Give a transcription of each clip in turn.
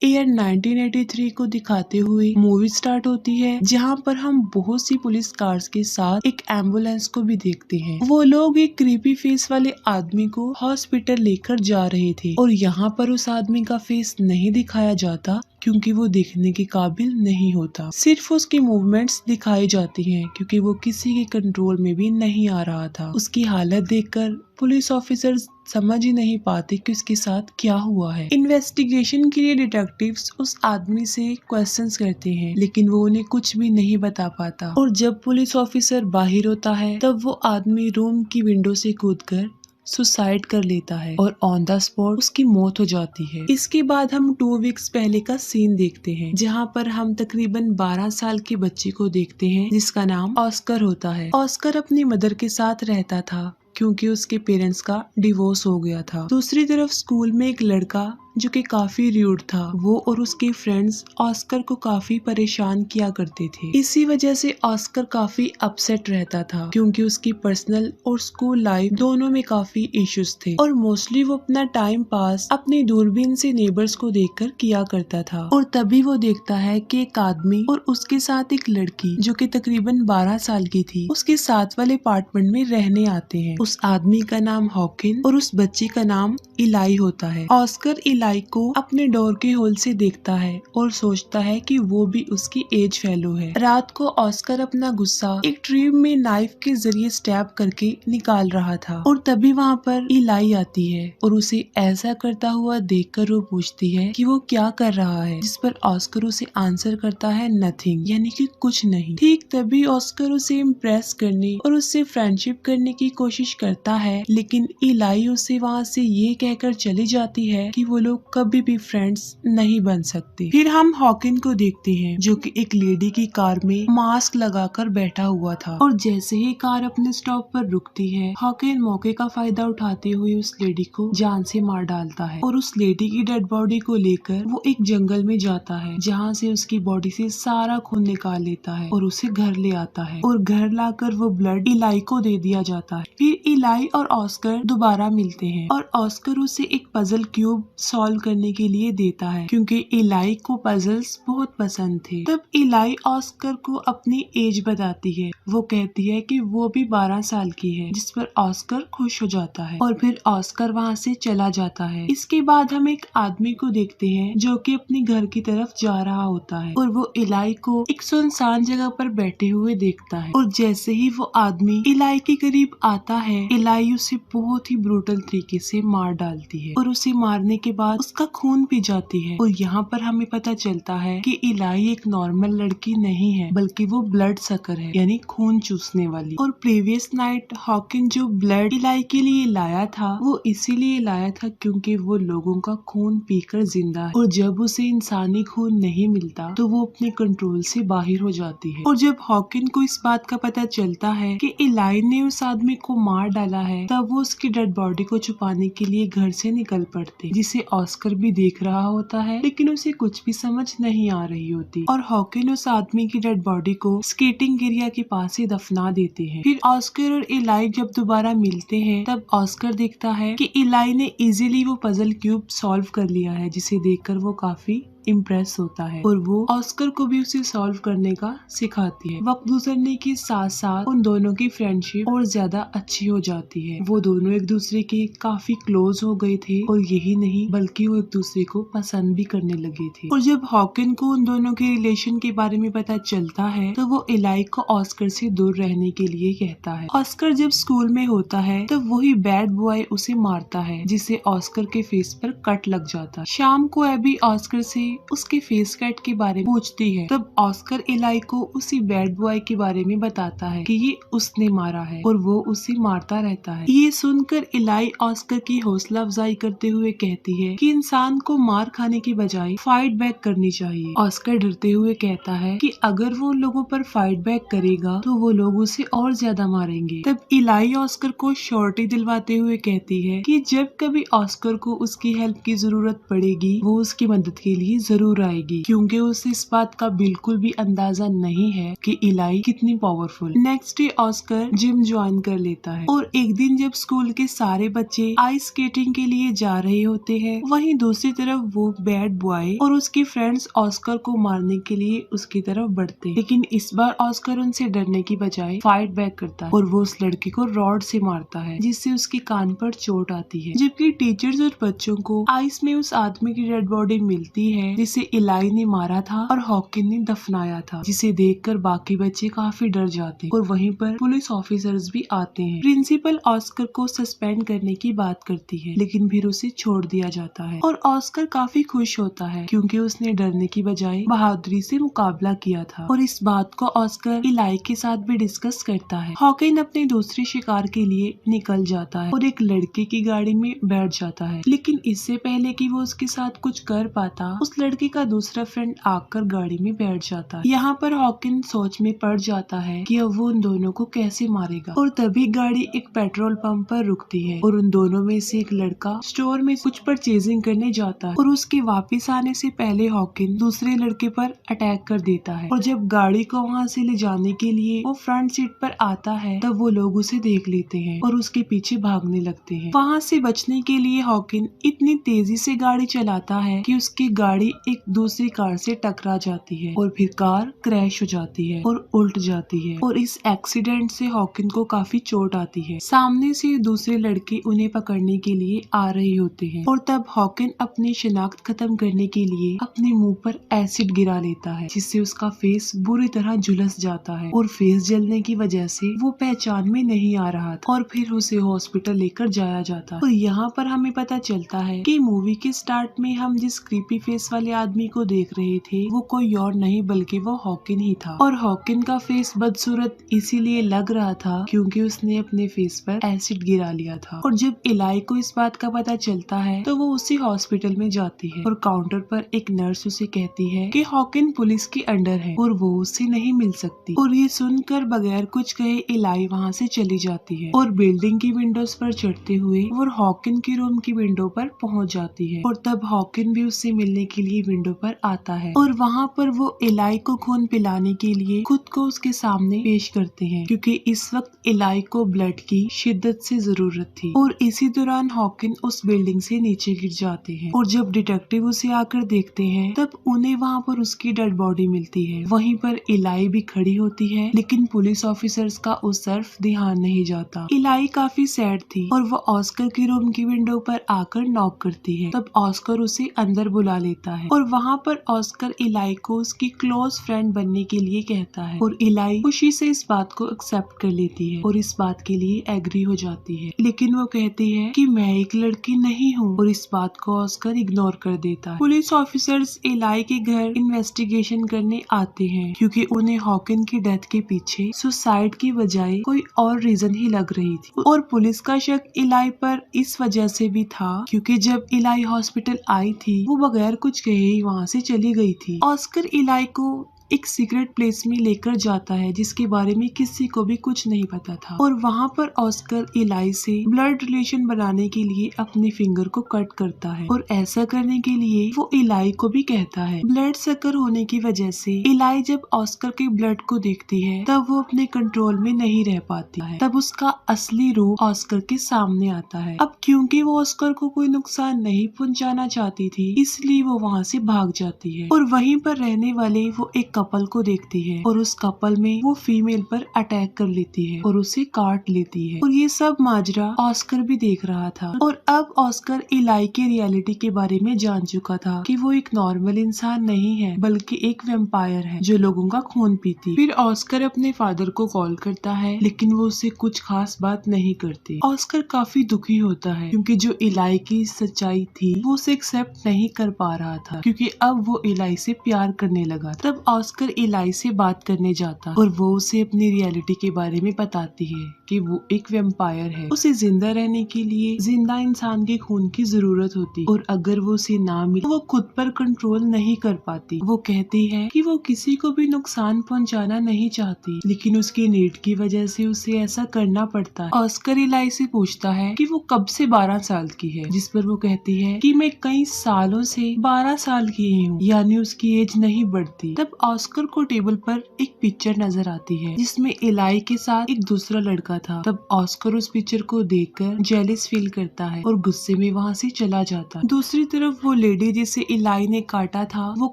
Year 1983 को दिखाते हुए मूवी स्टार्ट होती है, जहां पर हम बहुत सी पुलिस कार्स के साथ एक एम्बुलेंस को भी देखते हैं। वो लोग एक क्रीपी फेस वाले आदमी को हॉस्पिटल लेकर जा रहे थे और यहाँ पर उस आदमी का फेस नहीं दिखाया जाता क्योंकि वो देखने के काबिल नहीं होता। सिर्फ उसकी मूवमेंट्स दिखाई जाती हैं क्योंकि वो किसी के कंट्रोल में भी नहीं आ रहा था। उसकी हालत देखकर पुलिस ऑफिसर्स समझ ही नहीं पाते कि उसके साथ क्या हुआ है। इन्वेस्टिगेशन के लिए डिटेक्टिव्स उस आदमी से क्वेश्चंस करते हैं, लेकिन वो उन्हें कुछ भी नहीं बता पाता। और जब पुलिस ऑफिसर बाहर होता है तब वो आदमी रूम की विंडो से कूदकर सुसाइड कर लेता है और ऑन द स्पॉट उसकी मौत हो जाती है। इसके बाद हम 2 वीक्स पहले का सीन देखते हैं, जहाँ पर हम तकरीबन 12 साल के बच्चे को देखते हैं जिसका नाम ऑस्कर होता है। ऑस्कर अपनी मदर के साथ रहता था क्योंकि उसके पेरेंट्स का डिवोर्स हो गया था। दूसरी तरफ स्कूल में एक लड़का जो कि काफी र्यूड था, वो और उसके फ्रेंड्स ऑस्कर को काफी परेशान किया करते थे। इसी वजह से ऑस्कर काफी अपसेट रहता था क्योंकि उसकी पर्सनल और स्कूल लाइफ दोनों में काफी इश्यूज थे और मोस्टली वो अपना टाइम पास अपनी दूरबीन से नेबर्स को देखकर किया करता था। और तभी वो देखता है कि एक आदमी और उसके साथ एक लड़की जो कि तकरीबन 12 साल की थी उसके साथ वाले अपार्टमेंट में रहने आते हैं। उस आदमी का नाम हॉकिन और उस बच्ची का नाम इलाई होता है। ऑस्कर इलाई को अपने डोर के होल से देखता है और सोचता है कि वो भी उसकी एज फेलो है। रात को ऑस्कर अपना गुस्सा एक ट्री में नाइफ के जरिए स्टैब करके निकाल रहा था और तभी वहाँ पर इलाई आती है और उसे ऐसा करता हुआ देखकर वो पूछती है कि वो क्या कर रहा है, जिस पर ऑस्कर उसे आंसर करता है नथिंग, यानी कि कुछ नहीं। ठीक तभी ऑस्कर उसे इम्प्रेस करने और उससे फ्रेंडशिप करने की कोशिश करता है, लेकिन इलाई उसे वहाँ से ये कहकर चली जाती है कि वो लोग कभी भी फ्रेंड्स नहीं बन सकते। फिर हम हॉकिन को देखते हैं जो कि एक लेडी की कार में मास्क लगाकर बैठा हुआ था और जैसे ही कार अपने स्टॉप पर रुकती है, हॉकिन मौके का फायदा उठाते हुए उस लेडी को जान से मार डालता है और उस लेडी की डेड बॉडी को लेकर वो एक जंगल में जाता है, जहाँ से उसकी बॉडी से सारा खून निकाल लेता है और उसे घर ले आता है और घर लाकर वो ब्लड इलाई को दे दिया जाता है। फिर इलाई और ऑस्कर दोबारा मिलते हैं और ऑस्कर उसे एक पजल क्यूब सॉल्व करने के लिए देता है क्योंकि इलाई को पजल्स बहुत पसंद थे। तब इलाई ऑस्कर को अपनी एज बताती है। वो कहती है कि वो भी 12 साल की है, जिस पर ऑस्कर खुश हो जाता है और फिर ऑस्कर वहाँ से चला जाता है। इसके बाद हम एक आदमी को देखते हैं जो कि अपने घर की तरफ जा रहा होता है और वो इलाई को एक सुनसान जगह पर बैठे हुए देखता है और जैसे ही वो आदमी इलाई के करीब आता है, इलाई उसे बहुत ही ब्रूटल तरीके से मार डालती है और उसे मारने के बाद उसका खून पी जाती है। और यहाँ पर हमें पता चलता है कि इलाई एक नॉर्मल लड़की नहीं है, बल्कि वो ब्लड सकर है, यानी खून चूसने वाली। और प्रीवियस नाइट हॉकिन जो ब्लड इलाई के लिए लाया था वो इसीलिए लाया था क्योंकि वो लोगों का खून पीकर जिंदा है और जब उसे इंसानी खून नहीं मिलता तो वो अपने कंट्रोल से बाहर हो जाती है। और जब हॉकिन को इस बात का पता चलता है कि इलाई ने उस आदमी को मार डाला है, तब वो उसकी डेड बॉडी को छुपाने के लिए घर से निकल पड़ते, जिसे ऑस्कर भी देख रहा होता है, लेकिन उसे कुछ भी समझ नहीं आ रही होती। और हॉकिन उस आदमी की डेड बॉडी को स्केटिंग एरिया के पास ही दफना देते हैं। फिर ऑस्कर और इलाई जब दोबारा मिलते हैं, तब ऑस्कर देखता है कि इलाई ने इजीली वो पजल क्यूब सॉल्व कर लिया है, जिसे देखकर वो काफी इम्प्रेस होता है और वो ऑस्कर को भी उसे सॉल्व करने का सिखाती है। वक्त गुजरने के साथ साथ उन दोनों की फ्रेंडशिप और ज्यादा अच्छी हो जाती है। वो दोनों एक दूसरे के काफी क्लोज हो गए थे और यही नहीं बल्कि वो एक दूसरे को पसंद भी करने लगे थे। और जब हॉकिन को उन दोनों के रिलेशन के बारे में पता चलता है तो वो इलाई को ऑस्कर से दूर रहने के लिए कहता है। ऑस्कर जब स्कूल में होता है तो वही बैड बॉय उसे मारता है, जिससे ऑस्कर के फेस पर कट लग जाता है। शाम को एबी ऑस्कर से उसके फेस कट के बारे में पूछती है, तब ऑस्कर इलाई को उसी बैड बॉय के बारे में बताता है कि ये उसने मारा है और वो उसे मारता रहता है। ये सुनकर इलाई ऑस्कर की हौसला अफजाई करते हुए कहती है कि इंसान को मार खाने की बजाय फाइट बैक करनी चाहिए। ऑस्कर डरते हुए कहता है कि अगर वो लोगों पर फाइट बैक करेगा तो वो लोग उसे और ज्यादा मारेंगे। तब इलाई ऑस्कर को श्योरिटी दिलवाते हुए कहती है कि जब कभी ऑस्कर को उसकी हेल्प की जरूरत पड़ेगी वो उसकी मदद के लिए जरूर आएगी, क्योंकि उसे इस बात का बिल्कुल भी अंदाजा नहीं है कि इलाई कितनी powerful. Next day Oscar gym join कर लेता है और एक दिन जब स्कूल के सारे बच्चे आइस स्केटिंग के लिए जा रहे होते हैं, वहीं दूसरी तरफ वो बैड बॉय और उसके फ्रेंड्स ऑस्कर को मारने के लिए उसकी तरफ बढ़ते हैं। लेकिन इस बार ऑस्कर उनसे डरने की बजाय फाइट बैक करता है और वो उस लड़के को रॉड से मारता है, जिससे उसके कान पर चोट आती है। जबकि टीचर्स और बच्चों को आइस में उस आदमी की डेड बॉडी मिलती है जिसे इलाई ने मारा था और हॉकिन ने दफनाया था, जिसे देखकर बाकी बच्चे काफी डर जाते हैं और वहीं पर पुलिस ऑफिसर्स भी आते हैं। प्रिंसिपल ऑस्कर को सस्पेंड करने की बात करती है, लेकिन फिर उसे छोड़ दिया जाता है और ऑस्कर काफी खुश होता है क्योंकि उसने डरने की बजाय बहादुरी से मुकाबला किया था। और इस बात को ऑस्कर इलाई के साथ भी डिस्कस करता है। हॉकिन अपने दूसरे शिकार के लिए निकल जाता है और एक लड़के की गाड़ी में बैठ जाता है, लेकिन इससे पहले कि वो उसके साथ कुछ कर पाता, उस लड़के का दूसरा फ्रेंड आकर गाड़ी में बैठ जाता है। यहाँ पर हॉकिन सोच में पड़ जाता है कि अब वो उन दोनों को कैसे मारेगा और तभी गाड़ी एक पेट्रोल पंप पर रुकती है और उन दोनों में से एक लड़का स्टोर में कुछ परचेजिंग करने जाता है और उसके वापस आने से पहले हॉकिन दूसरे लड़के पर अटैक कर देता है और जब गाड़ी को वहाँ से ले जाने के लिए वो फ्रंट सीट पर आता है तब वो लोग उसे देख लेते हैं और उसके पीछे भागने लगते हैं। वहाँ से बचने के लिए हॉकिन इतनी तेजी से गाड़ी चलाता है कि उसकी गाड़ी एक दूसरी कार से टकरा जाती है और फिर कार क्रैश हो जाती है और उल्ट जाती है और इस एक्सीडेंट से हॉकिन को काफी चोट आती है। सामने से दूसरे लड़के उन्हें पकड़ने के लिए आ रहे होते हैं और तब हॉकिन अपनी शिनाख्त खत्म करने के लिए अपने मुंह पर एसिड गिरा लेता है, जिससे उसका फेस बुरी तरह झुलस जाता है और फेस जलने की वजह से वो पहचान में नहीं आ रहा था और फिर उसे हॉस्पिटल लेकर जाया जाता है। और यहाँ पर हमें पता चलता है कि मूवी के स्टार्ट में हम जिस क्रीपी फेस वाले आदमी को देख रहे थे वो कोई और नहीं बल्कि वो हॉकिन ही था और हॉकिन का फेस बदसूरत इसीलिए लग रहा था क्योंकि उसने अपने फेस पर एसिड गिरा लिया था। और जब इलाई को इस बात का पता चलता है तो वो उसी हॉस्पिटल में जाती है और काउंटर पर एक नर्स उसे कहती है कि हॉकिन पुलिस के अंडर है और वो उससे नहीं मिल सकती। और ये सुनकर बगैर कुछ कहे इलाई वहाँ से चली जाती है और बिल्डिंग की विंडोज पर चढ़ते हुए वो हॉकिन की रूम की विंडो पर पहुँच जाती है और तब हॉकिन भी उससे मिलने के लिए विंडो पर आता है और वहाँ पर वो इलाई को खून पिलाने के लिए खुद को उसके सामने पेश करते हैं क्योंकि इस वक्त इलाई को ब्लड की शिद्दत से जरूरत थी। और इसी दौरान हॉकिन उस बिल्डिंग से नीचे गिर जाते हैं और जब डिटेक्टिव उसे आकर देखते हैं तब उन्हें वहाँ पर उसकी डेड बॉडी मिलती है। वहीं पर इलाई भी खड़ी होती है, लेकिन पुलिस ऑफिसर्स का उस तरफ ध्यान नहीं जाता। इलाई काफी सैड थी और वो ऑस्कर की रूम की विंडो पर आकर नॉक करती है। तब ऑस्कर उसे अंदर बुला लेता है और वहाँ पर ऑस्कर इलाई को उसकी क्लोज फ्रेंड बनने के लिए कहता है और इलाई खुशी से इस बात को एक्सेप्ट कर लेती है और इस बात के लिए एग्री हो जाती है। लेकिन वो कहती है कि मैं एक लड़की नहीं हूँ और इस बात को ऑस्कर इग्नोर कर देता है। पुलिस ऑफिसर्स इलाई के घर इन्वेस्टिगेशन करने आते हैं क्योंकि उन्हें हॉकिन की डेथ के पीछे सुसाइड की बजाय कोई और रीजन ही लग रही थी और पुलिस का शक इलाई पर इस वजह से भी था क्योंकि जब इलाई हॉस्पिटल आई थी वो बगैर कुछ कहे ही वहाँ से चली गई थी। ऑस्कर इलाई को एक सीक्रेट प्लेस में लेकर जाता है जिसके बारे में किसी को भी कुछ नहीं पता था और वहाँ पर ऑस्कर इलाई से ब्लड रिलेशन बनाने के लिए अपने फिंगर को कट करता है और ऐसा करने के लिए वो इलाई को भी कहता है। ब्लड सकर होने की वजह से इलाई जब ऑस्कर के ब्लड को देखती है तब वो अपने कंट्रोल में नहीं रह पाती है। तब उसका असली रूप ऑस्कर के सामने आता है। अब क्योंकि वो ऑस्कर को कोई नुकसान नहीं पहुँचाना चाहती थी इसलिए वो वहाँ से भाग जाती है और वहीं पर रहने वाले वो एक कपल को देखती है और उस कपल में वो फीमेल पर अटैक कर लेती है और उसे काट लेती है और ये सब माजरा ऑस्कर भी देख रहा था। और अब ऑस्कर इलाई के रियलिटी के बारे में जान चुका था कि वो एक नॉर्मल इंसान नहीं है बल्कि एक वैम्पायर है जो लोगों का खून पीती। फिर ऑस्कर अपने फादर को कॉल करता है लेकिन वो उससे कुछ खास बात नहीं करती। ऑस्कर काफी दुखी होता है क्योंकि जो इलाई की सच्चाई थी वो उसे एक्सेप्ट नहीं कर पा रहा था क्योंकि अब वो इलाई से प्यार करने लगा। तब ऑस्कर इलाई से बात करने जाता और वो उसे अपनी रियलिटी के बारे में बताती है कि कि वो एक वेम्पायर है। उसे जिंदा रहने के लिए जिंदा इंसान के खून की जरूरत होती और अगर वो उसे ना मिले वो खुद पर कंट्रोल नहीं कर पाती। वो कहती है कि वो किसी को भी नुकसान पहुंचाना नहीं चाहती, लेकिन उसकी नीड की वजह से उसे ऐसा करना पड़ता है। ऑस्कर इलाई से पूछता है कि वो कब से 12 साल की है, जिस पर वो कहती है कि मैं कई सालों से 12 साल की ही हूँ, यानी उसकी एज नहीं बढ़ती। तब ऑस्कर को टेबल पर एक पिक्चर नजर आती है जिसमें इलाई के साथ एक दूसरा लड़का था। तब ऑस्कर उस पिक्चर को देखकर जेलस फील करता है और गुस्से में वहाँ से चला जाता है। दूसरी तरफ वो लेडी जिसे इलाई ने काटा था वो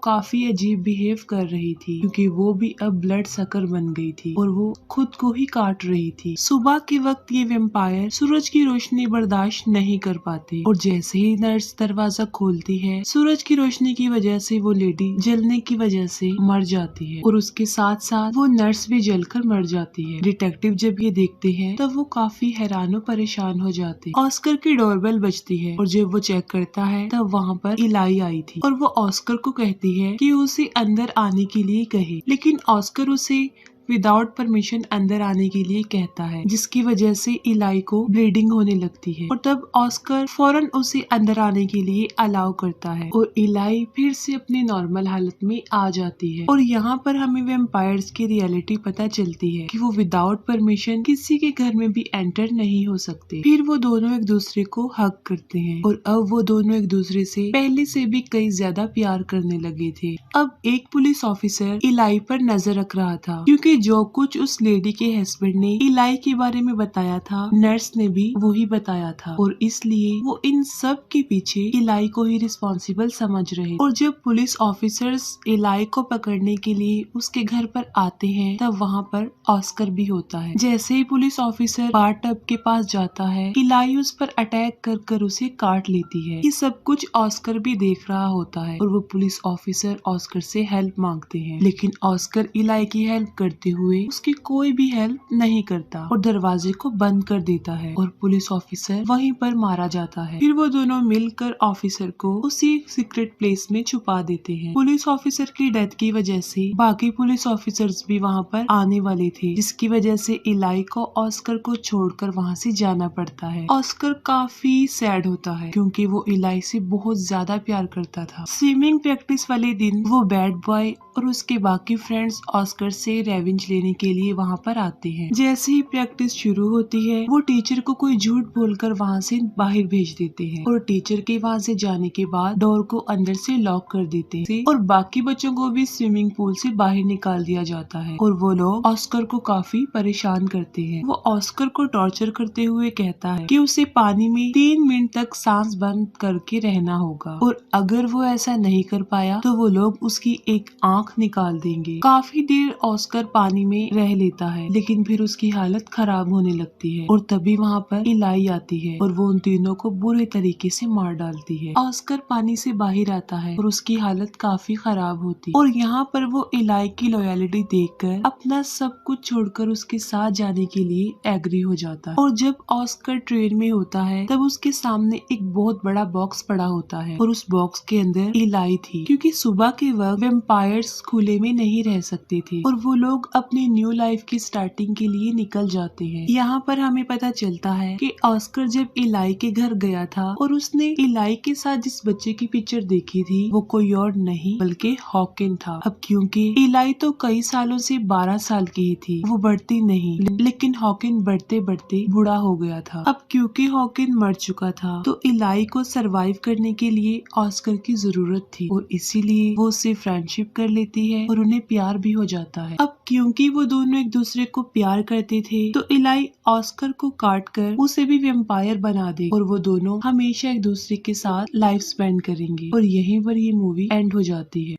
काफी अजीब बिहेव कर रही थी, क्योंकि वो भी अब ब्लड सकर बन गई थी और वो खुद को ही काट रही थी। सुबह के वक्त ये वेम्पायर सूरज की रोशनी बर्दाश्त नहीं कर पाते और जैसे ही नर्स दरवाजा खोलती है सूरज की रोशनी की वजह से वो लेडी जलने की वजह से मर जाती है और उसके साथ साथ वो नर्स भी जलकर मर जाती है। डिटेक्टिव जब ये देखते हैं तब वो काफी हैरान और परेशान हो जाते हैं। ऑस्कर की डोरबेल बजती है और जब वो चेक करता है तब वहाँ पर इलाई आई थी और वो ऑस्कर को कहती है कि उसे अंदर आने के लिए कहे, लेकिन ऑस्कर उसे विदाउट परमिशन अंदर आने के लिए कहता है, जिसकी वजह से इलाई को ब्लीडिंग होने लगती है और तब ऑस्कर फौरन उसे अंदर आने के लिए अलाउ करता है और इलाई फिर से अपनी नॉर्मल हालत में आ जाती है। और यहाँ पर हमें वेम्पायर्स की रियलिटी पता चलती है कि वो विदाउट परमिशन किसी के घर में भी एंटर नहीं हो सकते। फिर वो दोनों एक दूसरे को हग करते हैं और अब वो दोनों एक दूसरे से पहले से भी कई ज्यादा प्यार करने लगे थे। अब एक पुलिस ऑफिसर इलाई पर नजर रख रहा था, क्योंकि जो कुछ उस लेडी के हस्बैंड ने इलाई के बारे में बताया था नर्स ने भी वही बताया था और इसलिए वो इन सब के पीछे इलाई को ही रिस्पॉन्सिबल समझ रहे। और जब पुलिस ऑफिसर्स इलाई को पकड़ने के लिए उसके घर पर आते हैं तब वहाँ पर ऑस्कर भी होता है। जैसे ही पुलिस ऑफिसर बाथटब के पास जाता है इलाई उस पर अटैक कर कर उसे काट लेती है। ये सब कुछ ऑस्कर भी देख रहा होता है और वो पुलिस ऑफिसर ऑस्कर से हेल्प मांगते हैं, लेकिन ऑस्कर इलाई की हेल्प करते हुए उसकी कोई भी हेल्प नहीं करता और दरवाजे को बंद कर देता है और पुलिस ऑफिसर वहीं पर मारा जाता है। फिर वो दोनों मिलकर ऑफिसर को उसी सीक्रेट प्लेस में छुपा देते हैं। पुलिस ऑफिसर की डेथ की वजह से बाकी पुलिस ऑफिसर्स भी वहाँ पर आने वाले थे, जिसकी वजह से इलाई को ऑस्कर को छोड़कर वहाँ से जाना पड़ता है। ऑस्कर काफी सैड होता है क्योंकि वो इलाई से बहुत ज्यादा प्यार करता था। स्विमिंग प्रैक्टिस वाले दिन वो बैड बॉय और उसके बाकी फ्रेंड्स ऑस्कर से रेवेंज लेने के लिए वहाँ पर आते हैं। जैसे ही प्रैक्टिस शुरू होती है वो टीचर को कोई झूठ बोलकर वहाँ से बाहर भेज देते हैं और टीचर के वहाँ से जाने के बाद डोर को अंदर से लॉक कर देते हैं और बाकी बच्चों को भी स्विमिंग पूल से बाहर निकाल दिया जाता है और वो लोग ऑस्कर को काफी परेशान करते हैं। वो ऑस्कर को टॉर्चर करते हुए कहता है कि उसे पानी में 3 मिनट तक सांस बंद करके रहना होगा और अगर वो ऐसा नहीं कर पाया तो वो लोग उसकी एक आंख निकाल देंगे। काफी देर ऑस्कर पानी में रह लेता है लेकिन फिर उसकी हालत खराब होने लगती है और तभी वहाँ पर इलाई आती है और वो उन तीनों को बुरे तरीके से मार डालती है। ऑस्कर पानी से बाहर आता है और उसकी हालत काफी खराब होती है और यहाँ पर वो इलाई की लॉयलिटी देखकर अपना सब कुछ छोड़कर उसके साथ जाने के लिए एग्री हो जाता है। और जब ऑस्कर ट्रेन में होता है तब उसके सामने एक बहुत बड़ा बॉक्स पड़ा होता है और उस बॉक्स के अंदर इलाई थी, क्योंकि सुबह के वक्त वेम्पायर्स खुले में नहीं रह सकते थे और वो लोग अपनी न्यू लाइफ की स्टार्टिंग के लिए निकल जाते हैं। यहाँ पर हमें पता चलता है कि ऑस्कर जब इलाई के घर गया था और उसने इलाई के साथ जिस बच्चे की पिक्चर देखी थी वो कोई और नहीं बल्कि हॉकिन था। अब क्योंकि इलाई तो कई सालों से 12 साल की ही थी, वो बढ़ती नहीं, लेकिन हॉकिन बढ़ते बढ़ते बूढ़ा हो गया था। अब क्योंकि हॉकिन मर चुका था तो इलाई को सरवाइव करने के लिए ऑस्कर की जरूरत थी और इसीलिए वो उससे फ्रेंडशिप कर लेती है और उन्हें प्यार भी हो जाता है। अब क्योंकि वो दोनों एक दूसरे को प्यार करते थे तो इलाई ऑस्कर को काट कर उसे भी वेम्पायर बना दे और वो दोनों हमेशा एक दूसरे के साथ लाइफ स्पेंड करेंगे और यहीं पर ये मूवी एंड हो जाती है।